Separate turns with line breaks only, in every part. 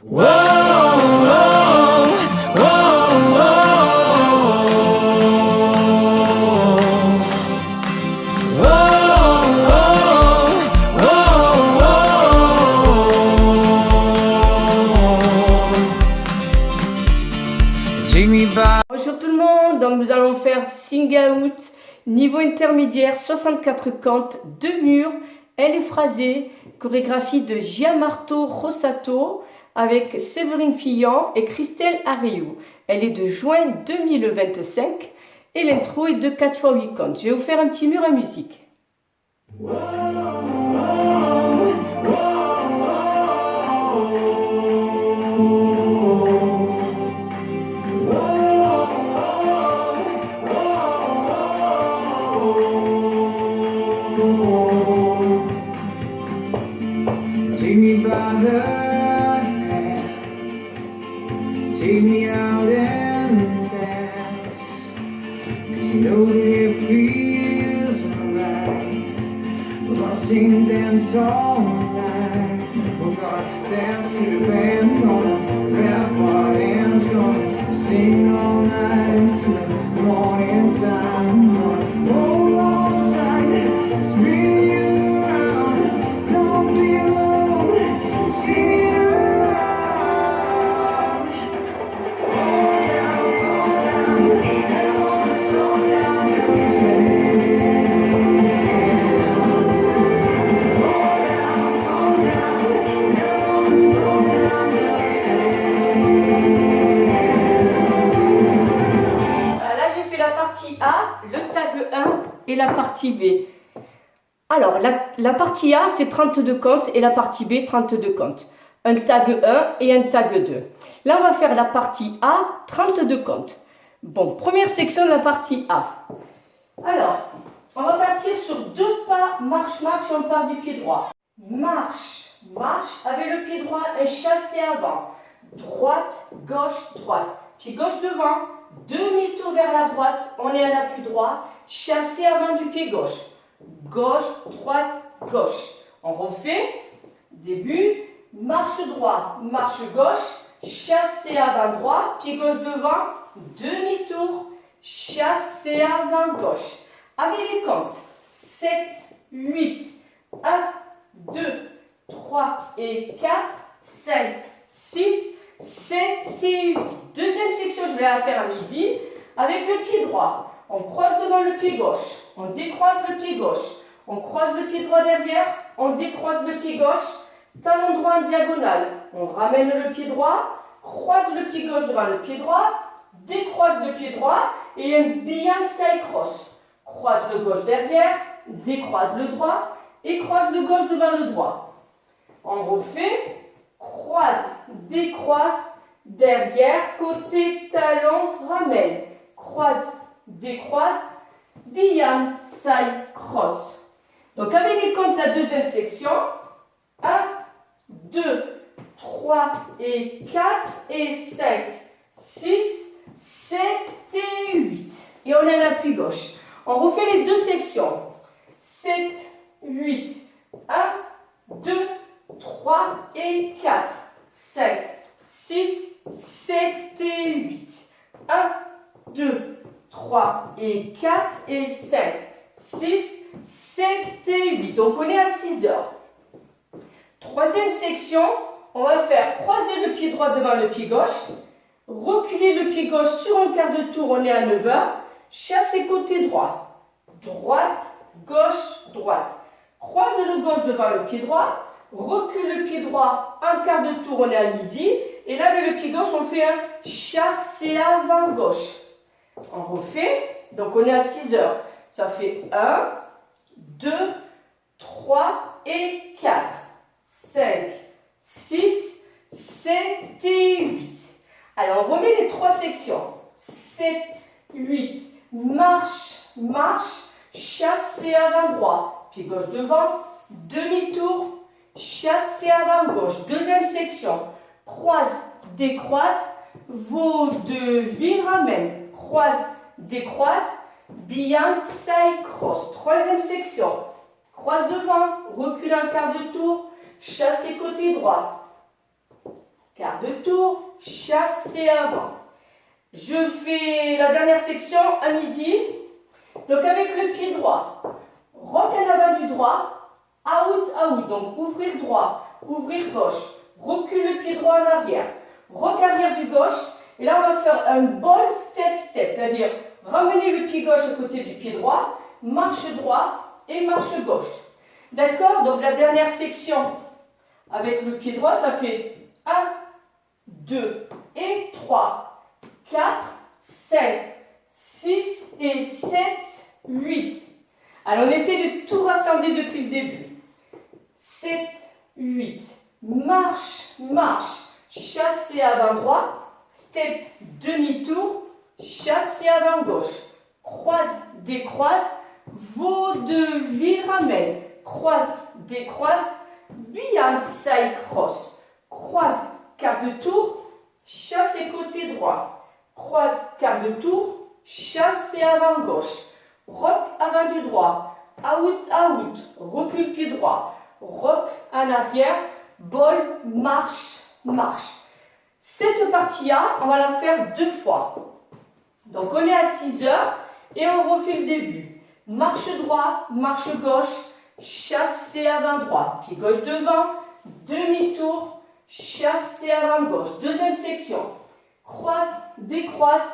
Whoa, whoa, whoa,
Bonjour tout le monde, donc nous allons faire Sing Out, niveau intermédiaire, 64 cantes, 2 murs, elle est phrasée, chorégraphie de Gianmarco Rossato avec Séverine Fillan et Christelle Ariou. Elle est de juin 2025 et l'intro est de 4x8 cantes. Je vais vous faire un petit mur à musique.
Take me by the hand, take me out and dance. You know that it feels alright. We're gonna sing, dance all night. We're gonna dance to the band, gonna grab our hands, gonna sing all night till the morning time. Gonna hold on tight, spin you around, don't be alone, spin you around. Slow down,
Là j'ai fait la partie A, le tag 1 et la partie B. Alors la partie A c'est 32 cantes et la partie B 32 cantes. Un tag 1 et un tag 2. Là on va faire la partie A, 32 cantes. Bon, première section de la partie A. Alors, on va partir sur 2 pas, marche, marche, et on part du pied droit. Marche, marche, avec le pied droit, un chassé avant. Droite, gauche, droite. Pied gauche devant, demi-tour vers la droite, on est à l'appui droit, chassé avant du pied gauche. Gauche, droite, gauche. On refait, début, marche droit, marche gauche, chassé avant droit, pied gauche devant, demi-tour, chassé avant gauche. Avec les comptes, 7, 8, 1, 2, 3 et 4, 5, 6, 7 et 8. Deuxième section, je vais la faire à midi, avec le pied droit. On croise devant le pied gauche, on décroise le pied gauche, on croise le pied droit derrière, on décroise le pied gauche, talon droit en diagonale, on ramène le pied droit, croise le pied gauche devant le pied droit, décroise le pied droit et un Beyond Side Cross. Croise le gauche derrière, décroise le droit et croise le gauche devant le droit. On refait, croise, décroise, derrière, côté, talon, ramène, croise, décroise, Beyond Side Cross. Donc avec les comptes, la deuxième section, 1, 2, 3 et 4 et 5, 6, 7 et 8. Et on a l'appui gauche. On refait les deux sections. 7, 8, 1, 2, 3 et 4, 5, 6, 7 et 8. 1, 2, 3 et 4 et 5, 6, 7 et 8. Donc on est à 6 heures. Troisième section, on va faire croiser le pied droit devant le pied gauche, reculer le pied gauche sur un quart de tour, on est à 9 heures, chasser côté droit, droite, gauche, droite. Croise le gauche devant le pied droit, recule le pied droit, un quart de tour, on est à midi, et là avec le pied gauche, on fait un chassé avant gauche. On refait, donc on est à 6 heures. Ça fait 1, 2, 3 et 4, 5, 6, 7 et 8. Alors on remet les trois sections. 7, 8, marche, marche, chassé avant droit, pied gauche devant, demi-tour, chassé avant gauche. Deuxième section, croise, décroise, vaudeville, ramène, croise, décroise, Beyond Side Cross. Troisième section, croise devant, recule un quart de tour, chassé côté droit, quart de tour, chassé avant. Je fais la dernière section à midi. Donc avec le pied droit, rock en avant du droit, out, out. Donc ouvrir droit, ouvrir gauche, recule le pied droit en arrière, rock arrière du gauche. Et là, on va faire un ball step step, c'est-à-dire ramener le pied gauche à côté du pied droit, marche droit et marche gauche. D'accord? Donc la dernière section avec le pied droit, ça fait 1, 2 et 3, 4, 5, 6 et 7, 8. Alors on essaie de tout rassembler depuis le début. 7, 8, marche, marche, chassé avant droit. Step, demi-tour, chassé avant gauche, croise, décroise, vaudeville, ramène, croise, décroise, beyond side cross, croise, quart de tour, chassé côté droit, croise, quart de tour, chassé avant gauche, rock avant du droit, out, out, recule pied droit, rock en arrière, ball, marche, marche. Cette partie-là, on va la faire 2 fois. Donc on est à 6 heures et on refait le début. Marche droit, marche gauche, chassé avant droit, pied gauche devant, demi-tour, chassé avant gauche. Deuxième section, croise, décroise,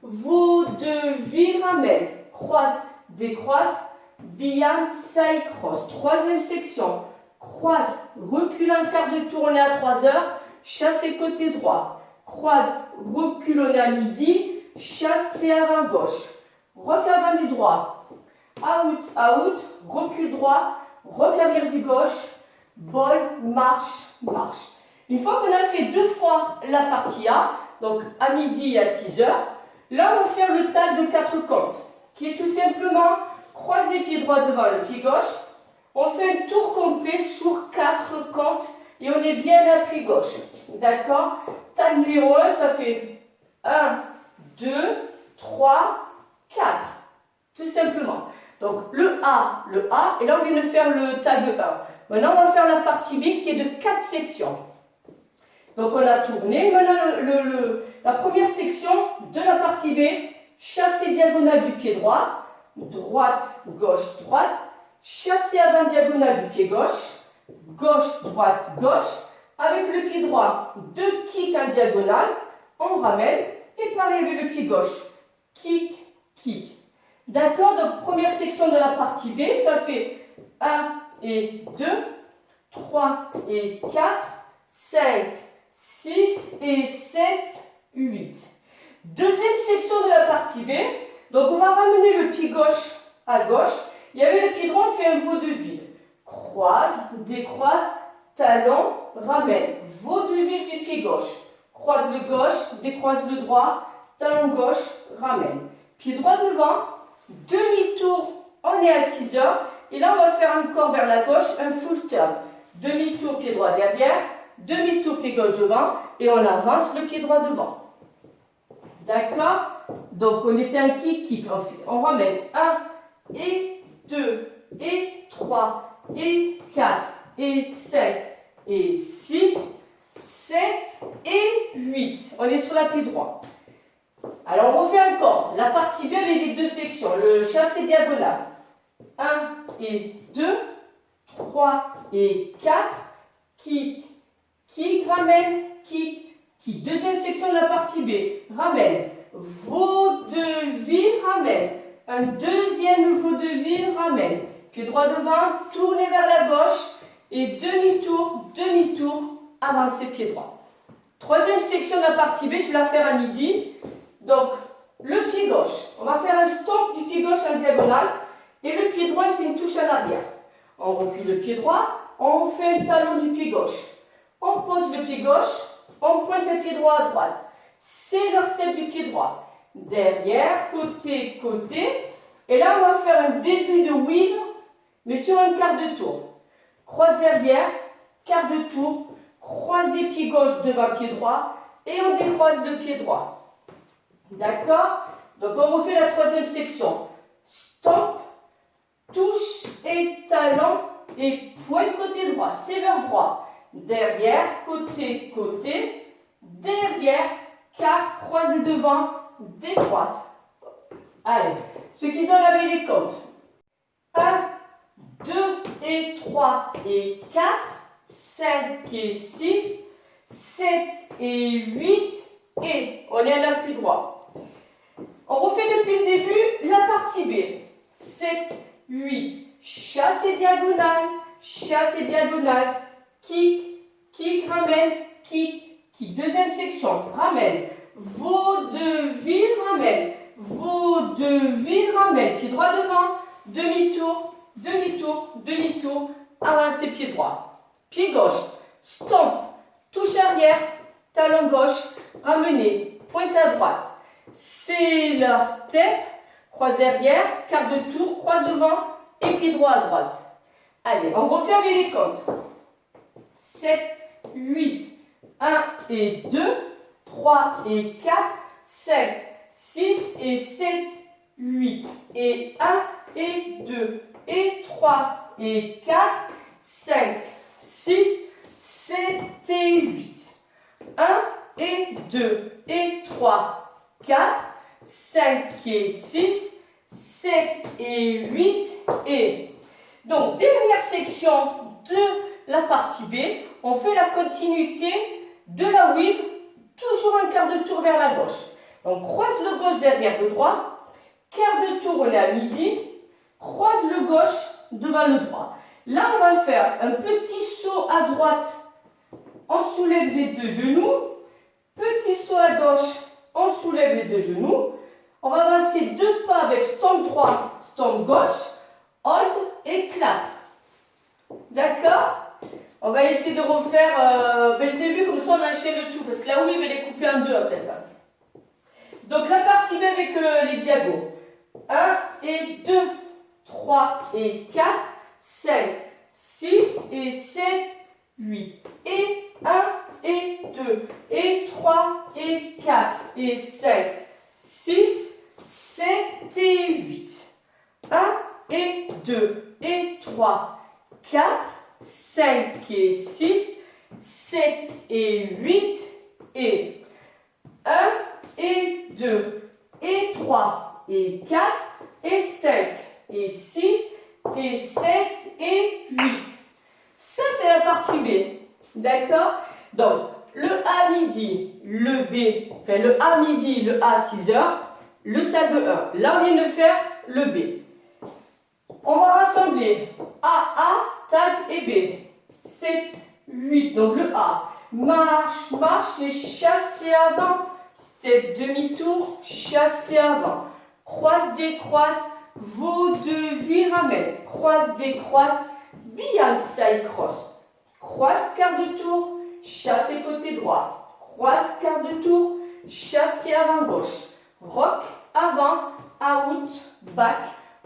vaudeville, ramène, croise, décroise, beyond side cross. Troisième section, croise, recule un quart de tour, on est à 3 heures. Chassé côté droit, croise, recule, on est à midi, chassé avant gauche, rock avant du droit, out, out, recule droit, rock arrière du gauche, ball, marche, marche. Une fois qu'on a fait 2 fois la partie A, donc à midi et à 6 heures, là on va faire le tag de 4 comptes, qui est tout simplement croiser pied droit devant le pied gauche, on fait un tour complet sur 4 comptes, et on est bien à l'appui gauche. D'accord? Tag numéro 1, ça fait 1, 2, 3, 4. Tout simplement. Donc le A, et là on vient de faire le tag 1. Maintenant on va faire la partie B qui est de 4 sections. Donc on a tourné. Maintenant la première section de la partie B, chassé diagonale du pied droit, droite, gauche, droite, chassé avant diagonale du pied gauche, gauche, droite, gauche, avec le pied droit, 2 kicks en diagonale, on ramène, et pareil avec le pied gauche, kick, kick. D'accord? Donc première section de la partie B, ça fait 1 et 2, 3 et 4, 5, 6 et 7, 8. Deuxième section de la partie B, donc on va ramener le pied gauche à gauche, et avec le pied droit, on fait un vaudeville. Croise, décroise, talon, ramène, vaudeville du pied gauche. Croise le gauche, décroise le droit, talon gauche, ramène. Pied droit devant, demi-tour, on est à 6 heures. Et là, on va faire encore vers la gauche un full turn. Demi-tour, pied droit derrière, demi-tour, pied gauche devant, et on avance le pied droit devant. D'accord? Donc, on était un kick, on ramène 1 et 2 et 3 et 4 et 5 et 6, 7 et 8. On est sur l'appui droit. Alors on refait encore la partie B avec les 2 sections, le chassé diagonal. 1 et 2, 3 et 4, kick, kick, ramène, kick, kick. Deuxième section de la partie B, ramène, vaudeville, ramène. Un deuxième vaudeville, ramène. Pied droit devant, tournez vers la gauche et demi-tour, demi-tour, avancez pied droit. Troisième section de la partie B, je vais la faire à midi. Donc, le pied gauche, on va faire un stomp du pied gauche en diagonale et le pied droit, il fait une touche en arrière. On recule le pied droit, on fait un talon du pied gauche. On pose le pied gauche, on pointe le pied droit à droite. C'est leur step du pied droit. Derrière, côté, côté. Et là, on va faire un début de weave, mais sur un quart de tour. Croise derrière, quart de tour, croisez pied gauche devant pied droit et on décroise le pied droit. D'accord? Donc on refait la troisième section. Stomp, touche et talon et pointe côté droit. C'est leur droit. Derrière, côté, côté. derrière, quart, croisé devant, décroise. Allez, ce qui donne avec les comptes. 1, 2 et 3 et 4, 5 et 6, 7 et 8 et on est à l'appui droit. On refait depuis le début la partie B. 7, 8, chasse et diagonale, kick, ramène, kick. Deuxième section, ramène, vaudeville, ramène, pied droit devant, demi-tour, avancez pied droit, pied gauche, stomp, touche arrière, talon gauche, ramenez, pointe à droite, c'est leur step, croise arrière, quart de tour, croise devant et pied droit à droite. Allez, on referme les comptes. 7, 8, 1 et 2, 3 et 4, 5, 6 et 7, 8 et 1 et 2 et 3 et 4, 5, 6, 7 et 8. 1 et 2 et 3, 4, 5 et 6, 7 et 8 et... Donc, dernière section de la partie B, on fait la continuité de la weave, toujours un quart de tour vers la gauche. On croise le gauche derrière le droit, quart de tour, on est à midi, croise le gauche devant le droit. Là, on va faire un petit saut à droite, on soulève les deux genoux, petit saut à gauche, on soulève les deux genoux, on va avancer deux pas avec stomp droit, stomp gauche, hold et clap. D'accord? On va essayer de refaire le début, comme ça on enchaîne le tout, parce que la weave elle est coupée en deux en fait. Donc la partie B avec les diagos. 1 et 2, 3 et 4, 5, 6 et 7, 8. Et 1 et 2 et 3 et 4 et 5, 6, 7 et 8. 1 et 2 et 3, 4, 5 et 6, 7 et 8 et 1 et 2 et 3 et 4 et 5 et 6 et 7 et 8. Ça, c'est la partie B. D'accord? Donc, le A midi, le B, enfin le A midi, le A 6 heures, le tag 1. Là, on vient de faire le B. On va rassembler A, tag et B. 7, 8, donc le A. Marche et chasser avant. Step demi-tour, chasser avant. Croise, décroise, vaudeville, ramène. Croise, décroise, beyond side cross. Croise, quart de tour, chasser côté droit. Croise, quart de tour, chasser avant gauche. Rock, avant, out, back.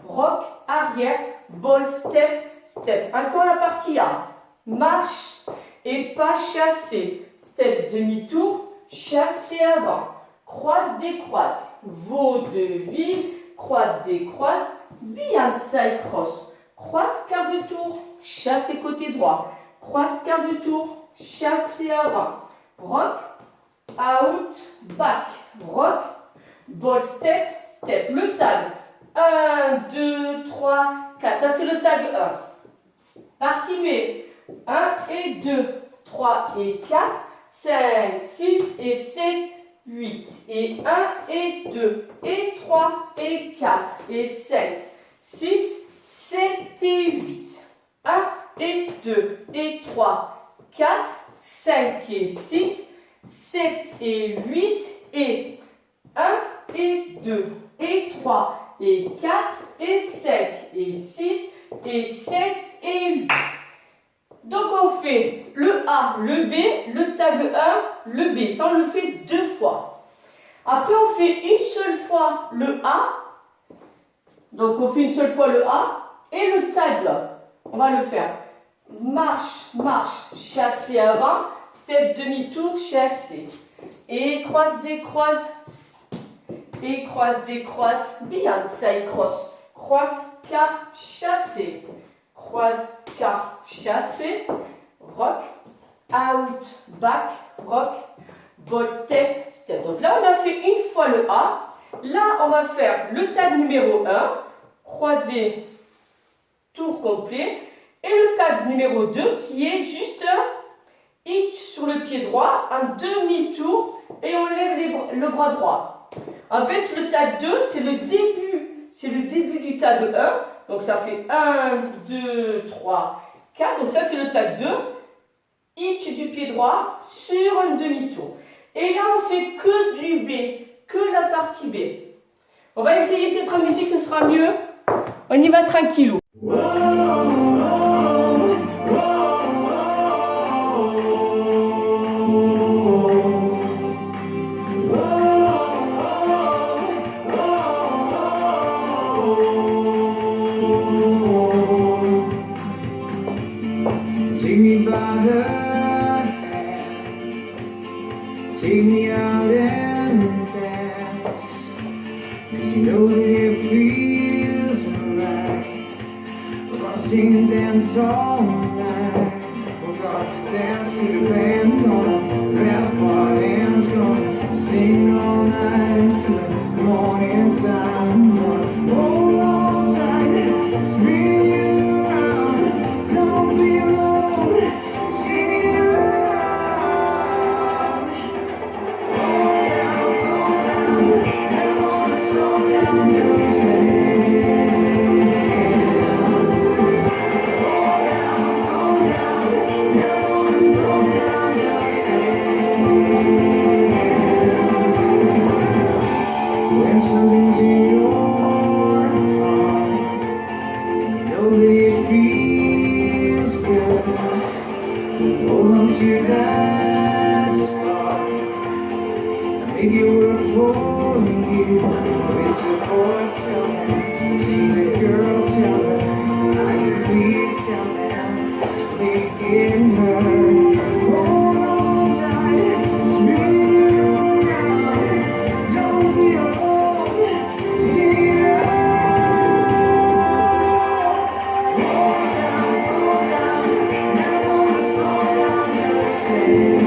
Rock, arrière, ball, step. Encore la partie A. Marche et pas chasser. Step demi-tour, chasser avant. Croise, décroise. Vaudeville, croise, décroise. Beyond side cross. Croise, quart de tour, chasser côté droit. Croise, quart de tour, chasser avant. Rock, out, back. Rock, ball, step. Le tag. 1, 2, 3, 4. Ça, c'est le tag 1. Partie B. 1 et 2, 3 et 4, 5, 6 et 7, 8. Et 1 et 2 et 3 et 4 et 5, 6, 7 et 8. 1 et 2 et 3, 4, 5 et 6, 7 et 8 et 1 et 2 et 3 et 4 et 5 et 6 et 7 et 8. Donc on fait le A, le B, le tag 1, le B. Ça on le fait deux fois. Après on fait une seule fois le A. Donc on fait une seule fois le A et le tag. On va le faire. Marche, chasser avant, step demi-tour, chasser. Et croise, décroise. Et croise, décroise, beyond side cross. Croise, quart, chasser. Croise, quart, chasser. Rock, out, back, rock. ball step, step. Donc là, on a fait une fois le A. Là, on va faire le tag numéro 1, croisé, tour complet. Et le tag numéro 2 qui est juste hitch sur le pied droit, un demi-tour et on lève le bras droit. En fait, le tag 2, c'est le début du tag 1. Donc ça fait 1, 2, 3, 4. Donc ça, c'est le tag 2. Hitch du pied droit sur un demi-tour. Et là, on fait que du B, que la partie B. On va essayer peut-être en musique, ce sera mieux. On y va tranquillou.
Take me by the hand, take me out and dance. 'Cause you know that it feels right. We're gonna sing and dance all night. We're gonna dance to the band, gonna grab our hands, gonna sing all night till the morning time. Gonna hold on tight, spin you around, don't be alone, sing it around. Slow down, never wanna slow down, just when something's in your heart, you know that it feels good. Hold on to that spark and make it work for you. It's a boy, tell me. She's a girl, tell her. How you feel, tell them. Make it hurt. Hold on tight, spin you around. Don't be alone, sing it out. Slow down, never wanna slow down, just stay.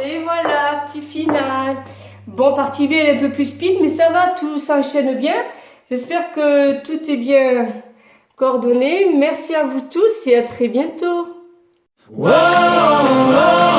Et voilà, petit final. Bon, partie B, elle est un peu plus speed, mais ça va, tout s'enchaîne bien. J'espère que tout est bien coordonné. Merci à vous tous et à très bientôt.
Whoa, whoa.